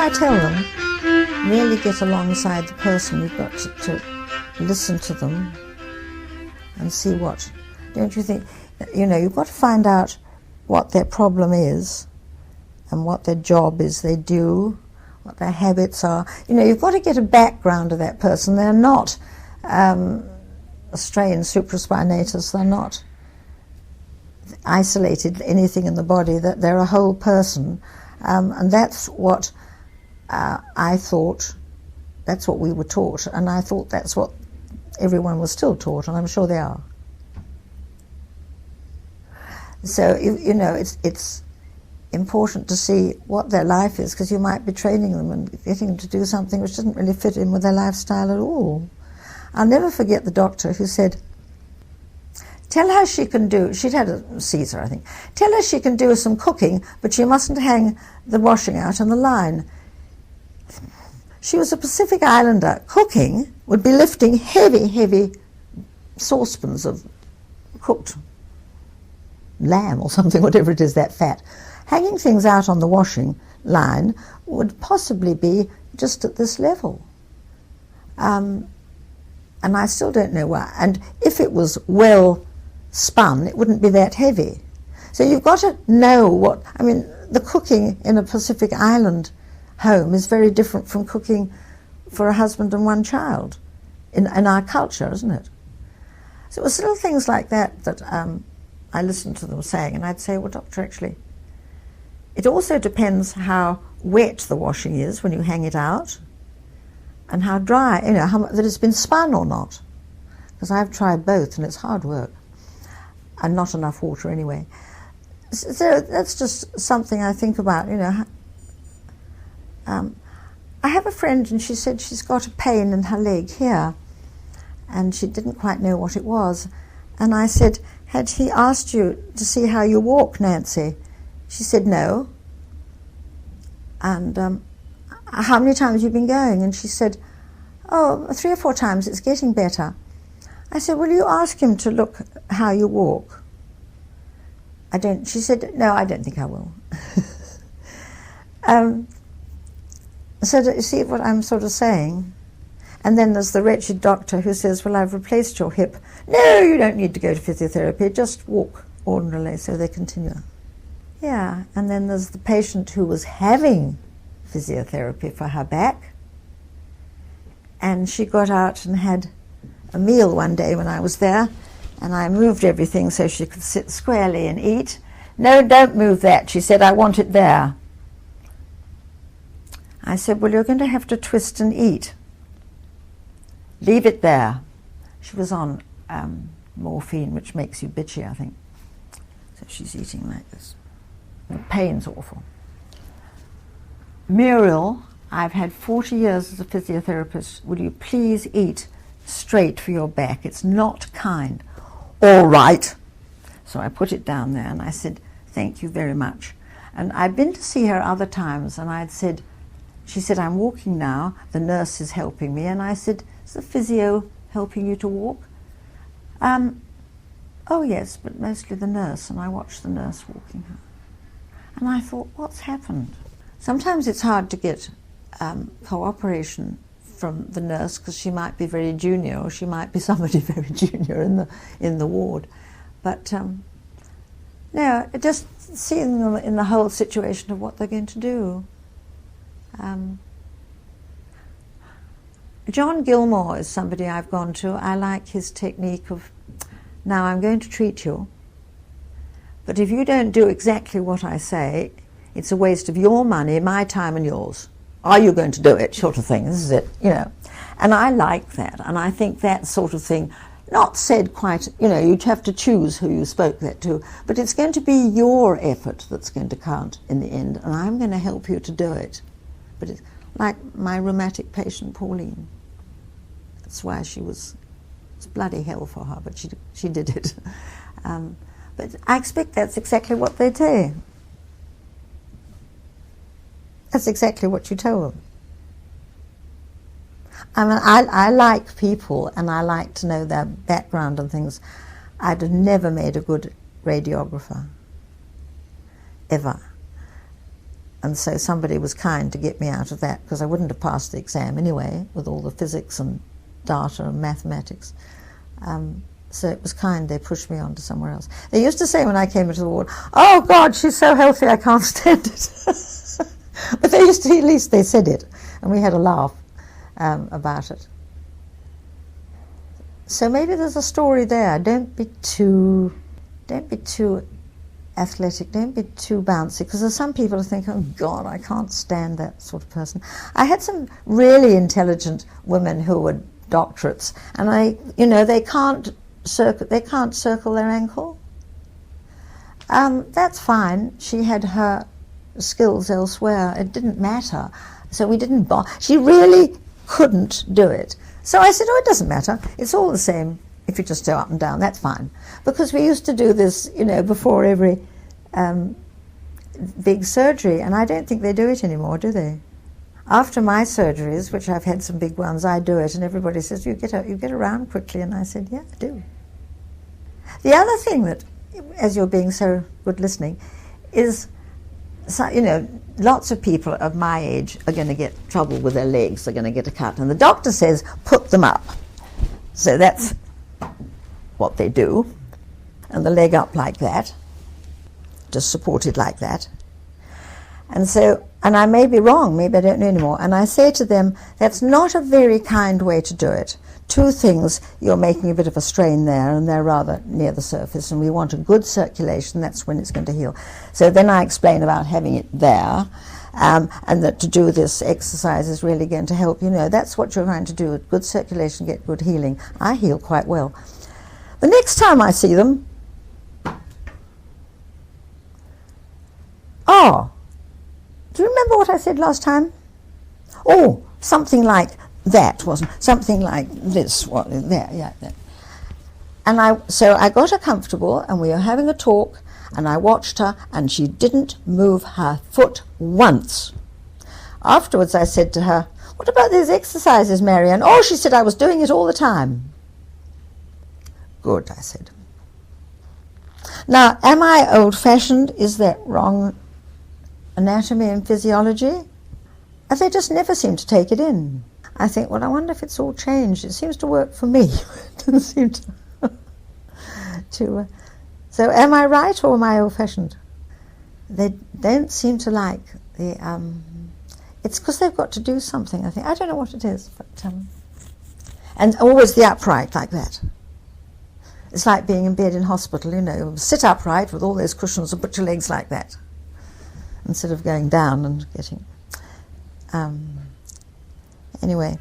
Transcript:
I tell them, really get alongside the person. You've got to listen to them and see what, don't you think, you've got to find out what their problem is and what their job is they do, what their habits are. You've got to get a background of that person. They're not strained supraspinatus, they're not isolated anything in the body, that they're a whole person. And that's what I thought, that's what we were taught, and I thought that's what everyone was still taught, and I'm sure they are. So, it's important to see what their life is, because you might be training them and getting them to do something which doesn't really fit in with their lifestyle at all. I'll never forget the doctor who said, tell her she can do, she'd had a Caesar, I think, tell her she can do some cooking, but she mustn't hang the washing out on the line. She was a Pacific Islander. Cooking would be lifting heavy, heavy saucepans of cooked lamb or something, whatever it is, that fat. Hanging things out on the washing line would possibly be just at this level. And I still don't know why. And if it was well spun, it wouldn't be that heavy. So you've got to know what, the cooking in a Pacific Island home is very different from cooking for a husband and one child in our culture, isn't it? So it was little things like that that I listened to them saying, and I'd say, well, doctor, actually, it also depends how wet the washing is when you hang it out, and how dry, that it's been spun or not. Because I've tried both, and it's hard work, and not enough water anyway. So that's just something I think about, I have a friend, and she said she's got a pain in her leg here, and she didn't quite know what it was. And I said, had he asked you to see how you walk, Nancy? She said, no. And how many times have you been going? And she said, oh, 3 or 4 times, it's getting better. I said, will you ask him to look how you walk? She said, no, I don't think I will. So do you see what I'm sort of saying? And then there's the wretched doctor who says, well, I've replaced your hip. No, you don't need to go to physiotherapy, just walk ordinarily. So they continue. Yeah, and then there's the patient who was having physiotherapy for her back, and she got out and had a meal one day when I was there, and I moved everything so she could sit squarely and eat. No, don't move that, she said, I want it there. I said, well, you're going to have to twist and eat. Leave it there. She was on morphine, which makes you bitchy, I think. So she's eating like this. The pain's awful. Muriel, I've had 40 years as a physiotherapist. Will you please eat straight for your back? It's not kind. All right. So I put it down there and I said, thank you very much. And I'd been to see her other times, and I'd said, she said, I'm walking now, the nurse is helping me. And I said, is the physio helping you to walk? Oh yes, but mostly the nurse, and I watched the nurse walking her. And I thought, what's happened? Sometimes it's hard to get cooperation from the nurse, because she might be very junior, or she might be somebody very junior in the ward. But no, just seeing them in the whole situation of what they're going to do. John Gilmore is somebody I've gone to. I like his technique of, now I'm going to treat you, but if you don't do exactly what I say, it's a waste of your money, my time and yours. Are you going to do it? Sort of thing. This is it, And I like that, and I think that sort of thing, not said quite, you'd have to choose who you spoke that to, but it's going to be your effort that's going to count in the end, and I'm going to help you to do it. But it's like my rheumatic patient, Pauline. That's why it's bloody hell for her, but she did it. But I expect that's exactly what they do. That's exactly what you tell them. I like people, and I like to know their background and things. I'd have never made a good radiographer, ever. And so somebody was kind to get me out of that, because I wouldn't have passed the exam anyway with all the physics and data and mathematics. So it was kind, they pushed me on to somewhere else. They used to say when I came into the ward, "Oh God, she's so healthy, I can't stand it." But they used to, at least they said it, and we had a laugh about it. So maybe there's a story there. Don't be too athletic, don't be too bouncy, because there's some people who think, "Oh God, I can't stand that sort of person." I had some really intelligent women who were doctorates, and they can't circle their ankle. That's fine. She had her skills elsewhere. It didn't matter. So we didn't she really couldn't do it. So I said, "Oh, it doesn't matter. It's all the same if you just go up and down. That's fine." Because we used to do this, before every big surgery, and I don't think they do it anymore, do they? After my surgeries, which I've had some big ones, I do it, and everybody says, you get around quickly, and I said, yeah, I do. The other thing that, as you're being so good listening, is, lots of people of my age are going to get trouble with their legs, they're going to get a cut, and the doctor says, put them up. So that's what they do, and the leg up like that, just supported like that. And I may be wrong, maybe I don't know anymore, and I say to them, that's not a very kind way to do it. Two things, you're making a bit of a strain there, and they're rather near the surface, and we want a good circulation, that's when it's going to heal. So then I explain about having it there, and that to do this exercise is really going to help. That's what you're trying to do, good circulation, get good healing. I heal quite well. The next time I see them, "Oh, do you remember what I said last time?" "Oh, something like that, wasn't it? Something like this, there, yeah, that." And so I got her comfortable, and we were having a talk, and I watched her, and she didn't move her foot once. Afterwards I said to her, "What about these exercises, Marianne?" "Oh," she said, "I was doing it all the time." "Good," I said. Now, am I old-fashioned? Is that wrong anatomy and physiology? And they just never seem to take it in. I think, well, I wonder if it's all changed. It seems to work for me. It doesn't seem to... So am I right, or am I old-fashioned? They don't seem to like the... it's because they've got to do something, I think. I don't know what it is, but... and always the upright, like that. It's like being in bed in hospital, sit upright with all those cushions and put your legs like that, instead of going down and getting... anyway...